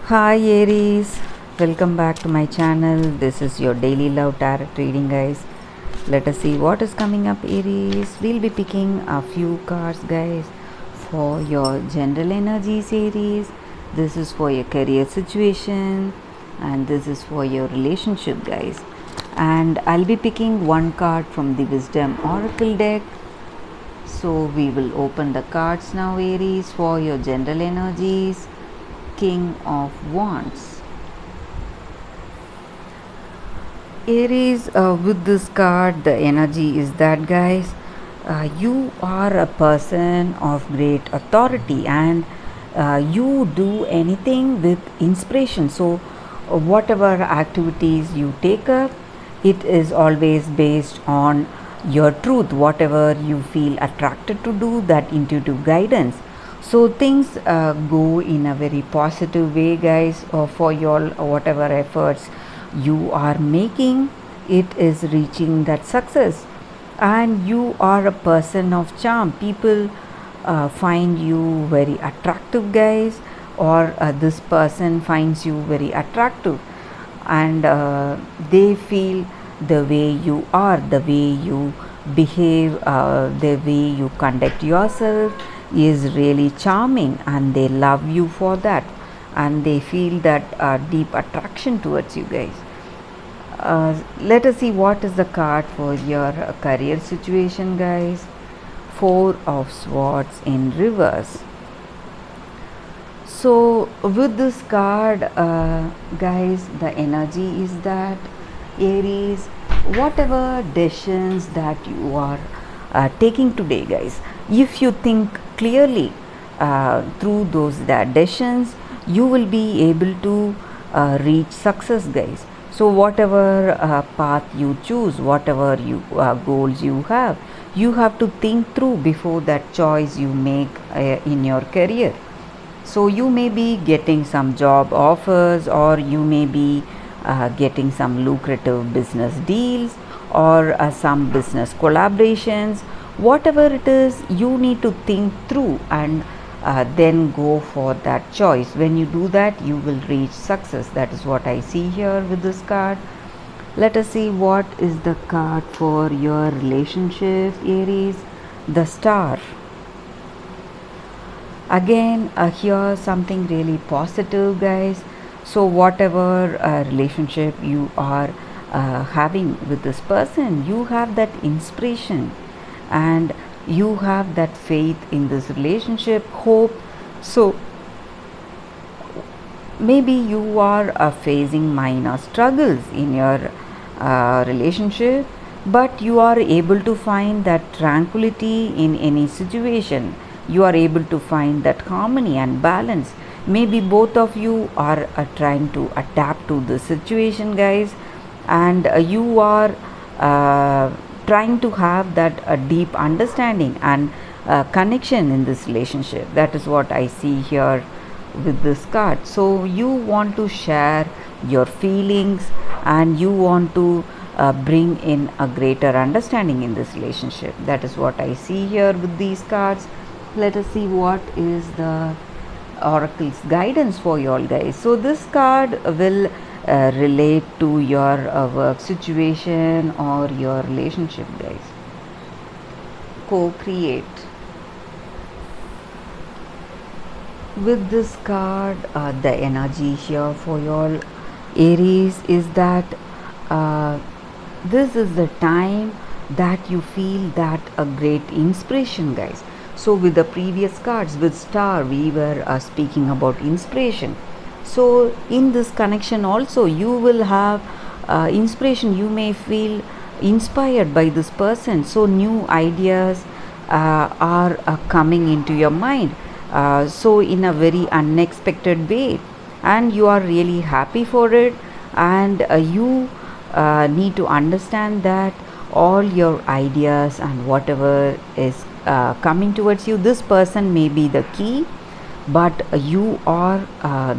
Hi Aries, welcome back to my channel. This is your daily love tarot reading, guys. Let us see what is coming up, Aries. We'll be picking a few cards, guys, for your general energies, Aries. This is for your career situation, and this is for your relationship, guys. And I'll be picking one card from the Wisdom Oracle deck. So we will open the cards now, Aries, for your general energies. King of Wands. Aries, with this card, the energy is that, guys, you are a person of great authority and you do anything with inspiration. So, whatever activities you take up, it is always based on your truth, whatever you feel attracted to do, that intuitive guidance. So things go in a very positive way, guys, for your whatever efforts you are making, it is reaching that success. And you are a person of charm. People find you very attractive, guys, or this person finds you very attractive, and they feel the way you are, the way you behave, the way you conduct yourself is really charming, and they love you for that, and they feel that deep attraction towards you, guys. Let us see what is the card for your career situation, guys. Four of Swords in reverse. So with this card, guys, the energy is that, Aries, whatever decisions that you are taking today, guys, if you think clearly through those decisions, you will be able to reach success, guys. So whatever path you choose, whatever you goals you have to think through before that choice you make in your career. So you may be getting some job offers, or you may be getting some lucrative business deals, or some business collaborations. Whatever it is, you need to think through and then go for that choice. When you do that, you will reach success. That is what I see here with this card. Let us see what is the card for your relationship, Aries. The Star. Again, here something really positive, guys. So whatever relationship you are having with this person, you have that inspiration, and you have that faith in this relationship, hope. So maybe you are facing minor struggles in your relationship, but you are able to find that tranquility in any situation. You are able to find that harmony and balance. Maybe both of you are trying to adapt to the situation, guys, and you are trying to have that deep understanding and connection in this relationship. That is what I see here with this card. So you want to share your feelings, and you want to bring in a greater understanding in this relationship. That is what I see here with these cards. Let us see what is the oracle's guidance for you all, guys. So this card will relate to your work situation or your relationship, guys. Co-create. With this card, the energy here for your Aries is that this is the time that you feel that a great inspiration, guys. So with the previous cards, with Star, we were speaking about inspiration. So in this connection also, you will have inspiration. You may feel inspired by this person. So new ideas are coming into your mind, so in a very unexpected way, and you are really happy for it. And you need to understand that all your ideas and whatever is coming towards you, this person may be the key, but you are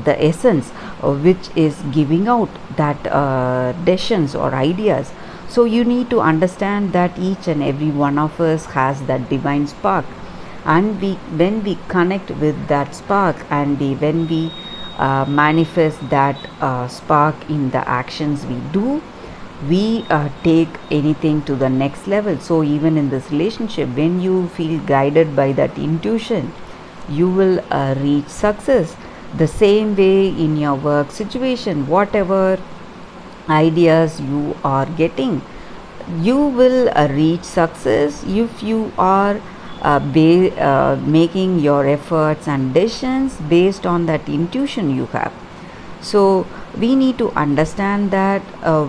the essence which is giving out that decisions or ideas. So you need to understand that each and every one of us has that divine spark, and when we connect with that spark, and when we manifest that spark in the actions we do, we take anything to the next level. So even in this relationship, when you feel guided by that intuition, you will reach success. The same way in your work situation, whatever ideas you are getting, you will reach success if you are making your efforts and decisions based on that intuition you have. So we need to understand that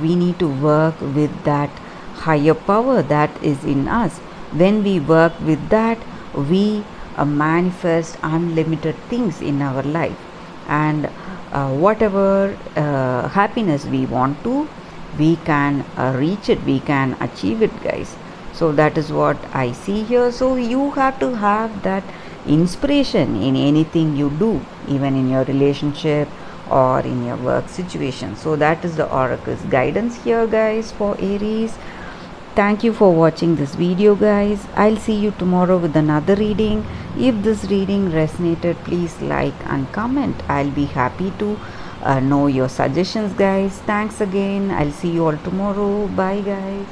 we need to work with that higher power that is in us. When we work with that, we manifest unlimited things in our life, and whatever happiness we want to, we can reach it, we can achieve it, guys. So that is what I see here. So you have to have that inspiration in anything you do, even in your relationship or in your work situation. So that is the oracle's guidance here, guys, for Aries. Thank you for watching this video, guys. I'll see you tomorrow with another reading. If this reading resonated, please like and comment. I'll be happy to know your suggestions, guys. Thanks again. I'll see you all tomorrow. Bye, guys.